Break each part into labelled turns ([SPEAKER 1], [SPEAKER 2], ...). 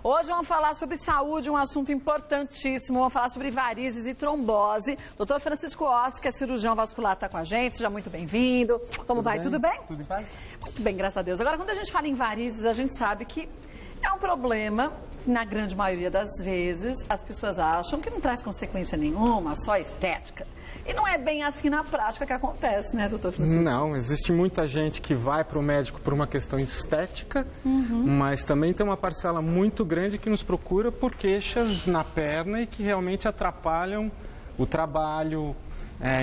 [SPEAKER 1] Hoje vamos falar sobre saúde, um assunto importantíssimo. Vamos falar sobre varizes e trombose. Dr. Francisco Ossi, que é cirurgião vascular, está com a gente. Seja muito bem-vindo. Como vai? Tudo bem?
[SPEAKER 2] Tudo em paz?
[SPEAKER 1] Muito bem, graças a Deus. Agora, quando a gente fala em varizes, a gente sabe que é um problema, na grande maioria das vezes, as pessoas acham que não traz consequência nenhuma, só estética. E não é bem assim na prática que acontece, né, doutor Francisco?
[SPEAKER 2] Não, existe muita gente que vai para o médico por uma questão estética, mas também tem uma parcela muito grande que nos procura por queixas na perna e que realmente atrapalham o trabalho,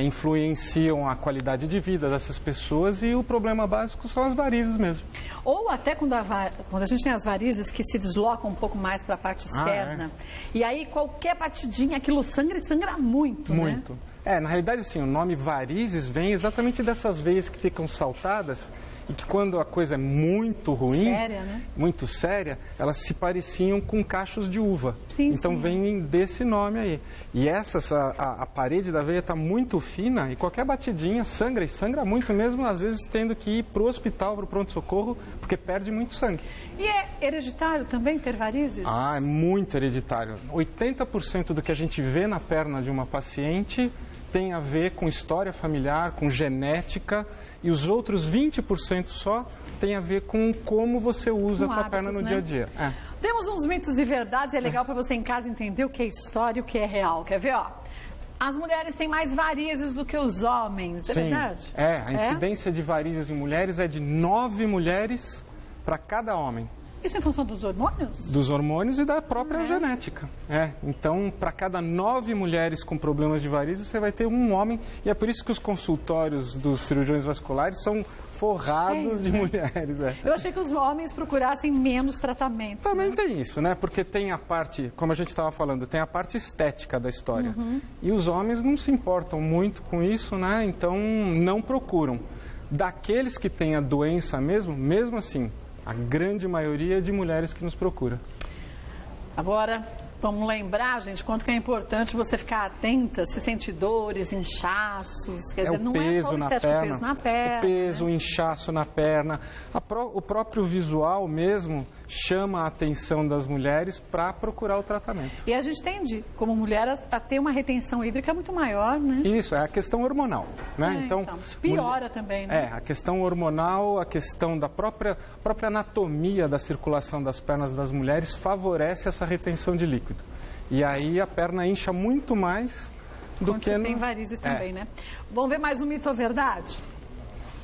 [SPEAKER 2] influenciam a qualidade de vida dessas pessoas, e o problema básico são as varizes mesmo.
[SPEAKER 1] Ou até quando a gente tem as varizes que se deslocam um pouco mais para a parte externa. E aí qualquer batidinha, aquilo sangra muito, né?
[SPEAKER 2] Muito. Na realidade, assim, o nome varizes vem exatamente dessas veias que ficam saltadas e que, quando a coisa é muito ruim,
[SPEAKER 1] séria, né?
[SPEAKER 2] Muito séria, elas se pareciam com cachos de uva.
[SPEAKER 1] Sim,
[SPEAKER 2] então vem desse nome aí. E a parede da veia está muito fina e qualquer batidinha sangra, e sangra muito mesmo, às vezes tendo que ir para o hospital, para o pronto-socorro, porque perde muito sangue.
[SPEAKER 1] E é hereditário também ter varizes?
[SPEAKER 2] É muito hereditário. 80% do que a gente vê na perna de uma paciente tem a ver com história familiar, com genética, e os outros 20% só tem a ver com como você usa a tua perna no dia a dia.
[SPEAKER 1] Temos uns mitos e verdades, é legal para você em casa entender o que é história e o que é real. Quer ver, ó? As mulheres têm mais varizes do que os homens, é verdade?
[SPEAKER 2] A incidência de varizes em mulheres é de 9 mulheres para cada homem.
[SPEAKER 1] Isso em função dos hormônios?
[SPEAKER 2] Dos hormônios e da própria genética. Então, para cada 9 mulheres com problemas de varizes, você vai ter um homem. E é por isso que os consultórios dos cirurgiões vasculares são forrados de mulheres.
[SPEAKER 1] Eu achei que os homens procurassem menos tratamento.
[SPEAKER 2] Também tem isso, né? Porque tem a parte, como a gente estava falando, tem a parte estética da história. E os homens não se importam muito com isso, né? Então, não procuram. Daqueles que têm a doença mesmo assim, a grande maioria é de mulheres que nos procura.
[SPEAKER 1] Agora, vamos lembrar, gente, quanto que é importante você ficar atenta, se sentir dores, inchaços, quer dizer, não é só o peso na perna. O peso,
[SPEAKER 2] o inchaço na perna. O próprio visual mesmo chama a atenção das mulheres para procurar o tratamento.
[SPEAKER 1] E a gente tende, como mulher, a ter uma retenção hídrica muito maior, né?
[SPEAKER 2] Isso, é a questão hormonal, né?
[SPEAKER 1] Então, isso piora também, né?
[SPEAKER 2] A questão hormonal, a questão da própria anatomia da circulação das pernas das mulheres favorece essa retenção de líquido. E aí a perna incha muito mais do que...
[SPEAKER 1] Quando você tem varizes também, né? Vamos ver mais um mito ou verdade?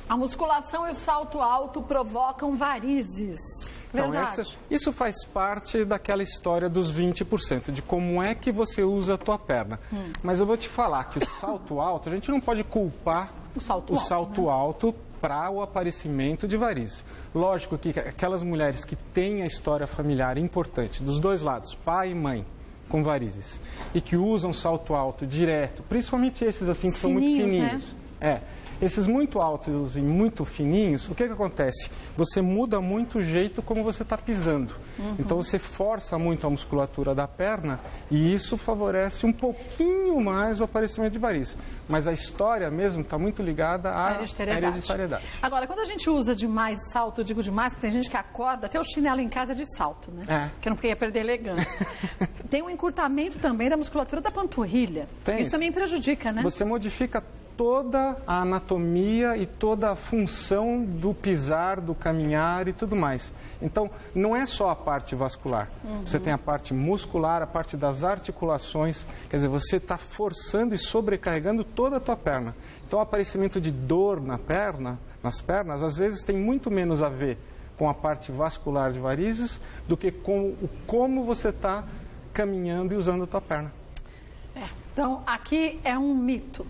[SPEAKER 1] A musculação e o salto alto provocam varizes.
[SPEAKER 2] Então,
[SPEAKER 1] verdade.
[SPEAKER 2] Isso faz parte daquela história dos 20%, de como é que você usa a tua perna. Mas eu vou te falar que o salto alto, a gente não pode culpar o salto alto para o aparecimento de varizes. Lógico que aquelas mulheres que têm a história familiar importante, dos dois lados, pai e mãe, com varizes, e que usam salto alto direto, principalmente esses assim que são muito fininhos. Né? Esses muito altos e muito fininhos, o que acontece? Você muda muito o jeito como você está pisando. Então você força muito a musculatura da perna e isso favorece um pouquinho mais o aparecimento de varizes. Mas a história mesmo está muito ligada à hereditariedade.
[SPEAKER 1] Agora, quando a gente usa demais salto, eu digo demais, porque tem gente que acorda, até o chinelo em casa de salto, né? Que não queria perder elegância. Tem um encurtamento também da musculatura da panturrilha. Isso também prejudica, né?
[SPEAKER 2] Você modifica toda a anatomia e toda a função do pisar, do caminhar e tudo mais. Então, não é só a parte vascular. Você tem a parte muscular, a parte das articulações. Quer dizer, você está forçando e sobrecarregando toda a tua perna. Então, o aparecimento de dor nas pernas, às vezes tem muito menos a ver com a parte vascular de varizes do que com como você está caminhando e usando a tua perna.
[SPEAKER 1] Então, aqui é um mito.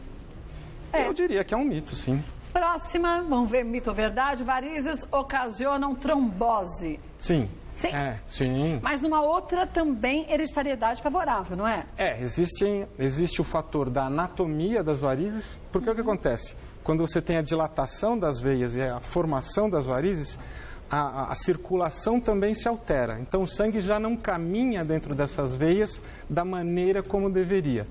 [SPEAKER 2] Eu diria que é um mito, sim.
[SPEAKER 1] Próxima, vamos ver mito ou verdade. Varizes ocasionam trombose.
[SPEAKER 2] Sim.
[SPEAKER 1] Sim?
[SPEAKER 2] Sim.
[SPEAKER 1] Mas numa outra também hereditariedade favorável, não é?
[SPEAKER 2] Existe o fator da anatomia das varizes, porque o que acontece? Quando você tem a dilatação das veias e a formação das varizes, a circulação também se altera. Então o sangue já não caminha dentro dessas veias da maneira como deveria.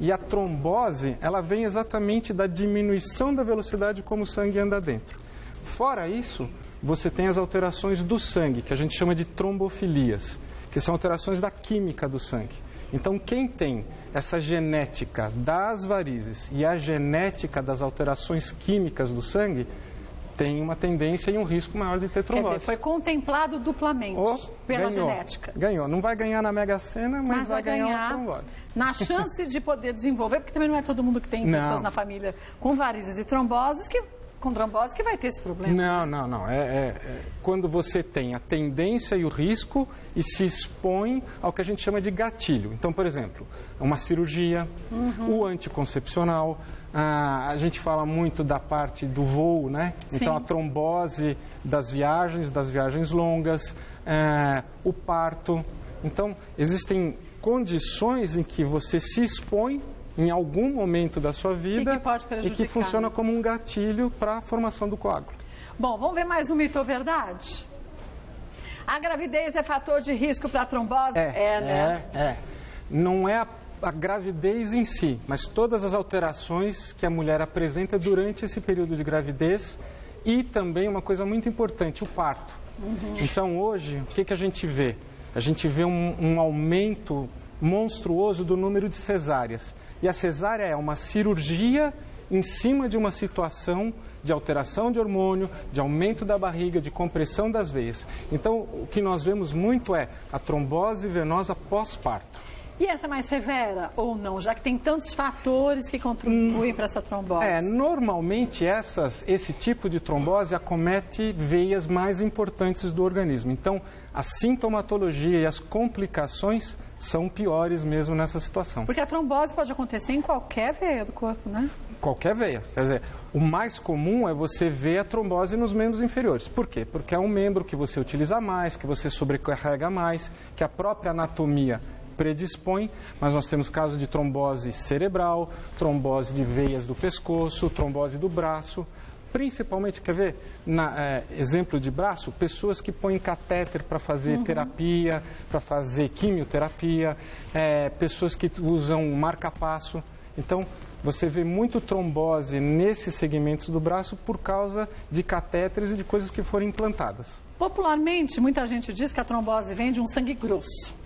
[SPEAKER 2] E a trombose, ela vem exatamente da diminuição da velocidade como o sangue anda dentro. Fora isso, você tem as alterações do sangue, que a gente chama de trombofilias, que são alterações da química do sangue. Então, quem tem essa genética das varizes e a genética das alterações químicas do sangue, tem uma tendência e um risco maior de ter trombose.
[SPEAKER 1] Quer dizer, foi contemplado duplamente pela genética.
[SPEAKER 2] Ganhou. Não vai ganhar na Mega Sena, mas vai ganhar uma trombose.
[SPEAKER 1] Na chance de poder desenvolver, porque também não é todo mundo que tem pessoas na família com varizes e tromboses com trombose que vai ter esse problema.
[SPEAKER 2] Não. Quando você tem a tendência e o risco e se expõe ao que a gente chama de gatilho. Então, por exemplo, uma cirurgia, o anticoncepcional, a gente fala muito da parte do voo, né?
[SPEAKER 1] Sim.
[SPEAKER 2] Então, a trombose das viagens longas, o parto. Então, existem condições em que você se expõe em algum momento da sua vida e que funciona como um gatilho para a formação do coágulo.
[SPEAKER 1] Bom, vamos ver mais um mito ou verdade? A gravidez é fator de risco para a trombose?
[SPEAKER 2] Né? Não é a gravidez em si, mas todas as alterações que a mulher apresenta durante esse período de gravidez e também uma coisa muito importante, o parto. Então, hoje, o que a gente vê? A gente vê um aumento monstruoso do número de cesáreas. E a cesárea é uma cirurgia em cima de uma situação de alteração de hormônio, de aumento da barriga, de compressão das veias. Então, o que nós vemos muito é a trombose venosa pós-parto.
[SPEAKER 1] E essa é mais severa ou não, já que tem tantos fatores que contribuem para essa trombose?
[SPEAKER 2] Normalmente esse tipo de trombose acomete veias mais importantes do organismo. Então, a sintomatologia e as complicações são piores mesmo nessa situação.
[SPEAKER 1] Porque a trombose pode acontecer em qualquer veia do corpo, né?
[SPEAKER 2] Qualquer veia. Quer dizer, o mais comum é você ver a trombose nos membros inferiores. Por quê? Porque é um membro que você utiliza mais, que você sobrecarrega mais, que a própria anatomia predispõe, mas nós temos casos de trombose cerebral, trombose de veias do pescoço, trombose do braço. Principalmente, quer ver, exemplo de braço, pessoas que põem catéter para fazer terapia, para fazer quimioterapia, pessoas que usam marca-passo. Então, você vê muito trombose nesses segmentos do braço por causa de catéteres e de coisas que foram implantadas.
[SPEAKER 1] Popularmente, muita gente diz que a trombose vem de um sangue grosso.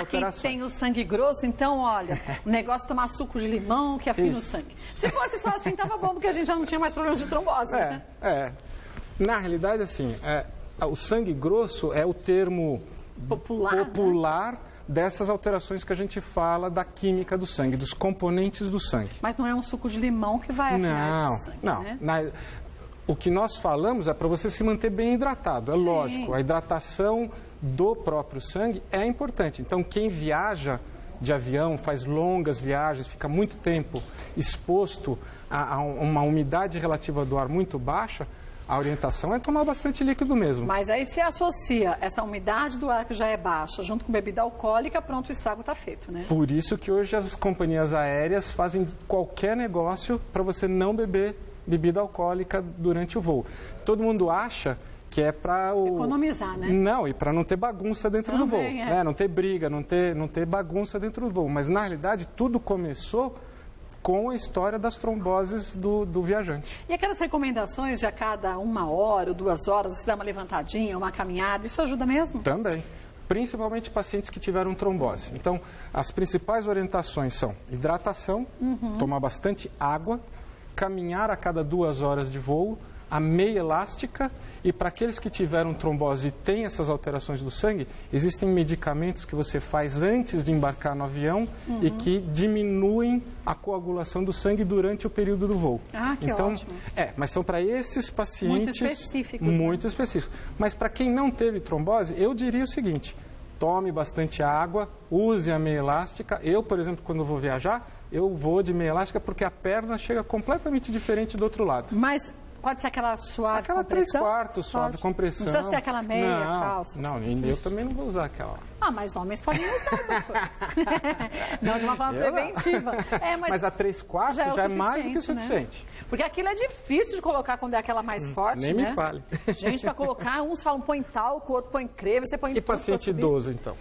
[SPEAKER 1] Quem tem o sangue grosso, então, olha, o negócio é tomar suco de limão que afina o sangue. Se fosse só assim, tava bom, porque a gente já não tinha mais problemas de trombose, né?
[SPEAKER 2] Na realidade, assim, o sangue grosso é o termo popular né? Dessas alterações que a gente fala da química do sangue, dos componentes do sangue.
[SPEAKER 1] Mas não é um suco de limão que vai afinar esse sangue, né?
[SPEAKER 2] O que nós falamos é para você se manter bem hidratado, é lógico. A hidratação do próprio sangue é importante. Então, quem viaja de avião, faz longas viagens, fica muito tempo exposto a uma umidade relativa do ar muito baixa, a orientação é tomar bastante líquido mesmo.
[SPEAKER 1] Mas aí se associa essa umidade do ar que já é baixa, junto com bebida alcoólica, pronto, o estrago está feito, né?
[SPEAKER 2] Por isso que hoje as companhias aéreas fazem qualquer negócio para você não beber bebida alcoólica durante o voo. Todo mundo acha que é para
[SPEAKER 1] economizar, né?
[SPEAKER 2] Não, e para não ter bagunça dentro do voo. Não ter briga, não ter bagunça dentro do voo. Mas, na realidade, tudo começou com a história das tromboses do viajante.
[SPEAKER 1] E aquelas recomendações de a cada 1 hora ou 2 horas, você dá uma levantadinha, uma caminhada, isso ajuda mesmo?
[SPEAKER 2] Também. Principalmente pacientes que tiveram trombose. Então, as principais orientações são hidratação, tomar bastante água, caminhar a cada 2 horas de voo, a meia elástica, e para aqueles que tiveram trombose e têm essas alterações do sangue, existem medicamentos que você faz antes de embarcar no avião e que diminuem a coagulação do sangue durante o período do voo.
[SPEAKER 1] Que ótimo.
[SPEAKER 2] Mas são para esses pacientes
[SPEAKER 1] muito
[SPEAKER 2] específicos. Mas para quem não teve trombose, eu diria o seguinte: tome bastante água, use a meia elástica. Eu, por exemplo, quando vou viajar, eu vou de meia elástica porque a perna chega completamente diferente do outro lado.
[SPEAKER 1] Mas pode ser aquela suave
[SPEAKER 2] aquela
[SPEAKER 1] compressão?
[SPEAKER 2] 3/4 suave compressão.
[SPEAKER 1] Não precisa ser aquela meia calça?
[SPEAKER 2] Não, eu também não vou usar aquela.
[SPEAKER 1] Mas homens podem usar, doutor. Não, de uma forma preventiva.
[SPEAKER 2] Mas a 3/4 já é mais do que o suficiente.
[SPEAKER 1] Né? Porque aquilo é difícil de colocar quando é aquela mais forte,
[SPEAKER 2] nem me fale.
[SPEAKER 1] Gente, para colocar, uns falam põe talco, o outro põe creme, você põe...
[SPEAKER 2] E paciente idoso, então?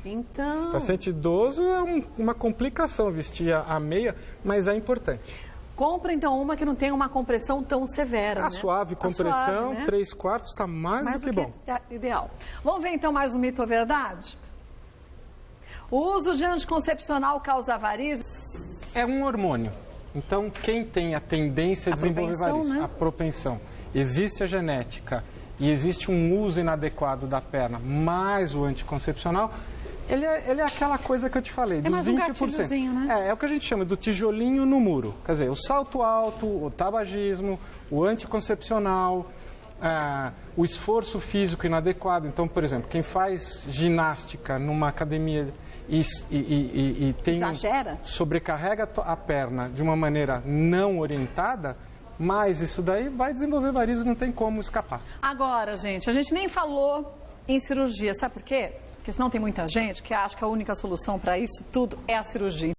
[SPEAKER 2] Paciente idoso é uma complicação vestir a meia, mas é importante.
[SPEAKER 1] Compra, então, uma que não tenha uma compressão tão severa, né?
[SPEAKER 2] Suave compressão, 3/4 está mais do que bom.
[SPEAKER 1] Ideal. Vamos ver, então, mais um mito ou verdade? O uso de anticoncepcional causa varizes?
[SPEAKER 2] É um hormônio. Então, quem tem a tendência a desenvolver varizes, né? A propensão. Existe a genética e existe um uso inadequado da perna, mais o anticoncepcional, ele é aquela coisa que eu te falei, dos
[SPEAKER 1] mais
[SPEAKER 2] 20%.
[SPEAKER 1] Né?
[SPEAKER 2] É o que a gente chama do tijolinho no muro. Quer dizer, o salto alto, o tabagismo, o anticoncepcional, o esforço físico inadequado. Então, por exemplo, quem faz ginástica numa academia e tem sobrecarrega a perna de uma maneira não orientada, mas isso daí vai desenvolver varizes, não tem como escapar.
[SPEAKER 1] Agora, gente, a gente nem falou em cirurgia, sabe por quê? Porque senão tem muita gente que acha que a única solução para isso tudo é a cirurgia.